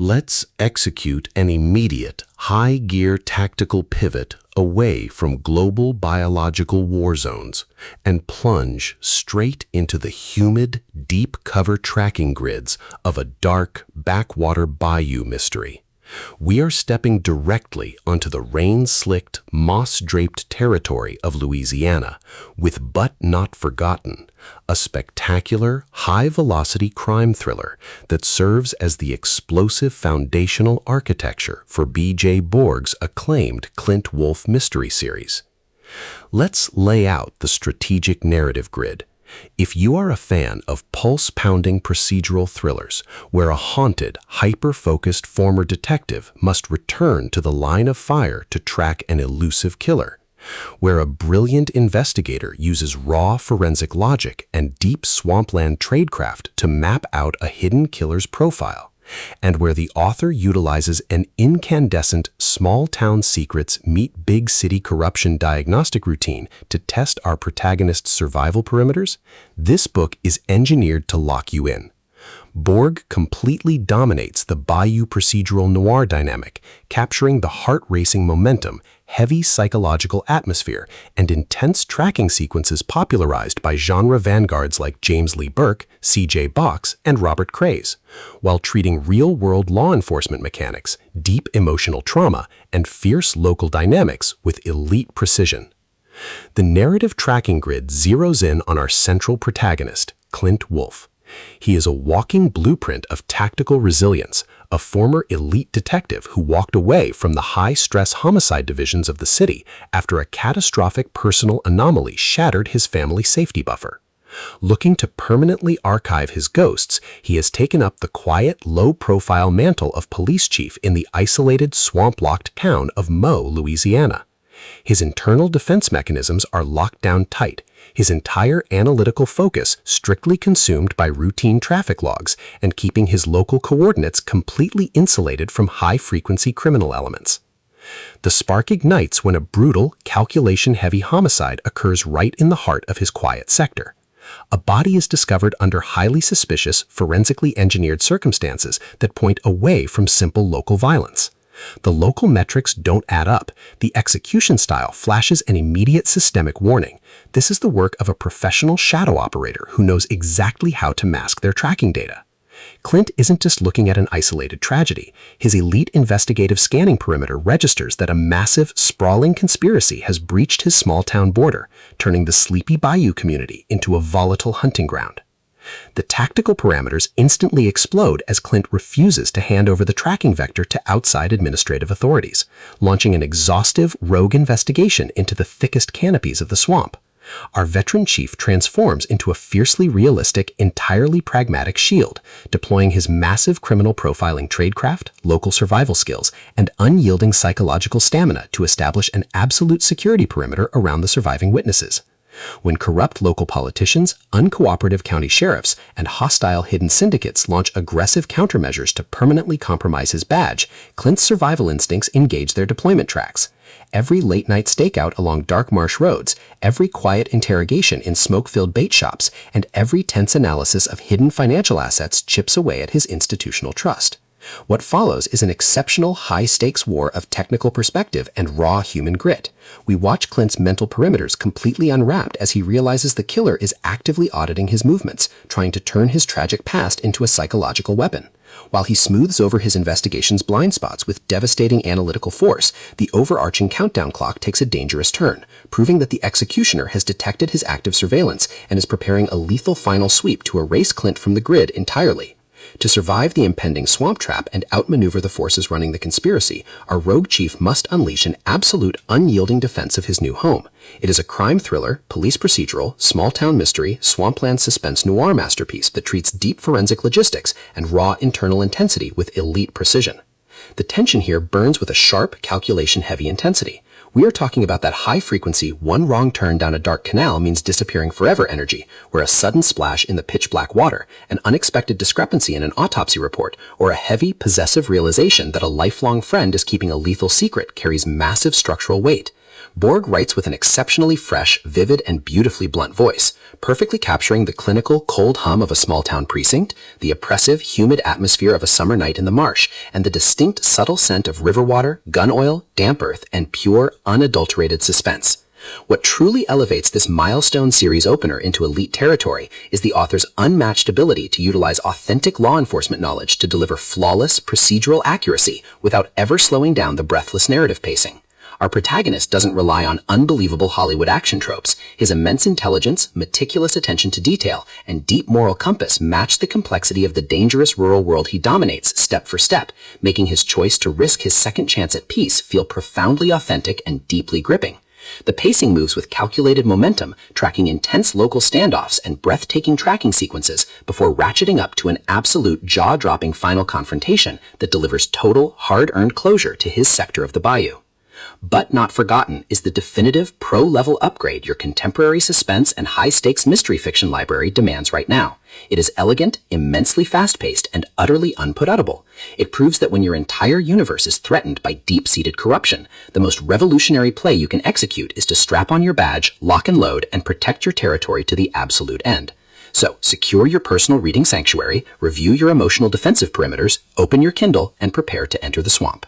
Let's execute an immediate, high-gear tactical pivot away from global biological war zones and plunge straight into the humid, deep-cover tracking grids of a dark, backwater bayou mystery. We are stepping directly onto the rain-slicked, moss-draped territory of Louisiana with But Not Forgotten, a spectacular, high-velocity crime thriller that serves as the explosive foundational architecture for BJ Bourg's acclaimed Clint Wolf mystery series. Let's lay out the strategic narrative grid. If you are a fan of pulse-pounding procedural thrillers where a haunted, hyper-focused former detective must return to the line of fire to track an elusive killer, where a brilliant investigator uses raw forensic logic and deep swampland tradecraft to map out a hidden killer's profile, and where the author utilizes an incandescent small-town secrets meet big-city corruption diagnostic routine to test our protagonist's survival perimeters, this book is engineered to lock you in. Bourg completely dominates the Bayou procedural noir dynamic, capturing the heart-racing momentum, heavy psychological atmosphere, and intense tracking sequences popularized by genre vanguards like James Lee Burke, C.J. Box, and Robert Craze, while treating real-world law enforcement mechanics, deep emotional trauma, and fierce local dynamics with elite precision. The narrative tracking grid zeroes in on our central protagonist, Clint Wolf. He is a walking blueprint of tactical resilience, a former elite detective who walked away from the high-stress homicide divisions of the city after a catastrophic personal anomaly shattered his family safety buffer. Looking to permanently archive his ghosts, he has taken up the quiet, low-profile mantle of police chief in the isolated, swamp-locked town of Mo, Louisiana. His internal defense mechanisms are locked down tight, his entire analytical focus strictly consumed by routine traffic logs and keeping his local coordinates completely insulated from high-frequency criminal elements. The spark ignites when a brutal, calculation-heavy homicide occurs right in the heart of his quiet sector. A body is discovered under highly suspicious, forensically engineered circumstances that point away from simple local violence. The local metrics don't add up. The execution style flashes an immediate systemic warning. This is the work of a professional shadow operator who knows exactly how to mask their tracking data. Clint isn't just looking at an isolated tragedy. His elite investigative scanning perimeter registers that a massive, sprawling conspiracy has breached his small-town border, turning the sleepy Bayou community into a volatile hunting ground. The tactical parameters instantly explode as Clint refuses to hand over the tracking vector to outside administrative authorities, launching an exhaustive, rogue investigation into the thickest canopies of the swamp. Our veteran chief transforms into a fiercely realistic, entirely pragmatic shield, deploying his massive criminal profiling tradecraft, local survival skills, and unyielding psychological stamina to establish an absolute security perimeter around the surviving witnesses. When corrupt local politicians, uncooperative county sheriffs, and hostile hidden syndicates launch aggressive countermeasures to permanently compromise his badge, Clint's survival instincts engage their deployment tracks. Every late-night stakeout along dark marsh roads, every quiet interrogation in smoke-filled bait shops, and every tense analysis of hidden financial assets chips away at his institutional trust. What follows is an exceptional high-stakes war of technical perspective and raw human grit. We watch Clint's mental perimeters completely unwrapped as he realizes the killer is actively auditing his movements, trying to turn his tragic past into a psychological weapon. While he smooths over his investigation's blind spots with devastating analytical force, the overarching countdown clock takes a dangerous turn, proving that the executioner has detected his active surveillance and is preparing a lethal final sweep to erase Clint from the grid entirely. To survive the impending swamp trap and outmaneuver the forces running the conspiracy, our rogue chief must unleash an absolute, unyielding defense of his new home. It is a crime thriller, police procedural, small-town mystery, swampland suspense noir masterpiece that treats deep forensic logistics and raw internal intensity with elite precision. The tension here burns with a sharp, calculation-heavy intensity. We are talking about that high-frequency, one wrong turn down a dark canal means disappearing forever energy, where a sudden splash in the pitch-black water, an unexpected discrepancy in an autopsy report, or a heavy, possessive realization that a lifelong friend is keeping a lethal secret carries massive structural weight. Bourg writes with an exceptionally fresh, vivid, and beautifully blunt voice, perfectly capturing the clinical, cold hum of a small-town precinct, the oppressive, humid atmosphere of a summer night in the marsh, and the distinct, subtle scent of river water, gun oil, damp earth, and pure, unadulterated suspense. What truly elevates this milestone series opener into elite territory is the author's unmatched ability to utilize authentic law enforcement knowledge to deliver flawless, procedural accuracy without ever slowing down the breathless narrative pacing. Our protagonist doesn't rely on unbelievable Hollywood action tropes. His immense intelligence, meticulous attention to detail, and deep moral compass match the complexity of the dangerous rural world he dominates step for step, making his choice to risk his second chance at peace feel profoundly authentic and deeply gripping. The pacing moves with calculated momentum, tracking intense local standoffs and breathtaking tracking sequences before ratcheting up to an absolute jaw-dropping final confrontation that delivers total, hard-earned closure to his sector of the Bayou. But not forgotten is the definitive pro-level upgrade your contemporary suspense and high-stakes mystery fiction library demands right now. It is elegant, immensely fast-paced, and utterly unput-outable. It proves that when your entire universe is threatened by deep-seated corruption, the most revolutionary play you can execute is to strap on your badge, lock and load, and protect your territory to the absolute end. So, secure your personal reading sanctuary, review your emotional defensive perimeters, open your Kindle, and prepare to enter the swamp.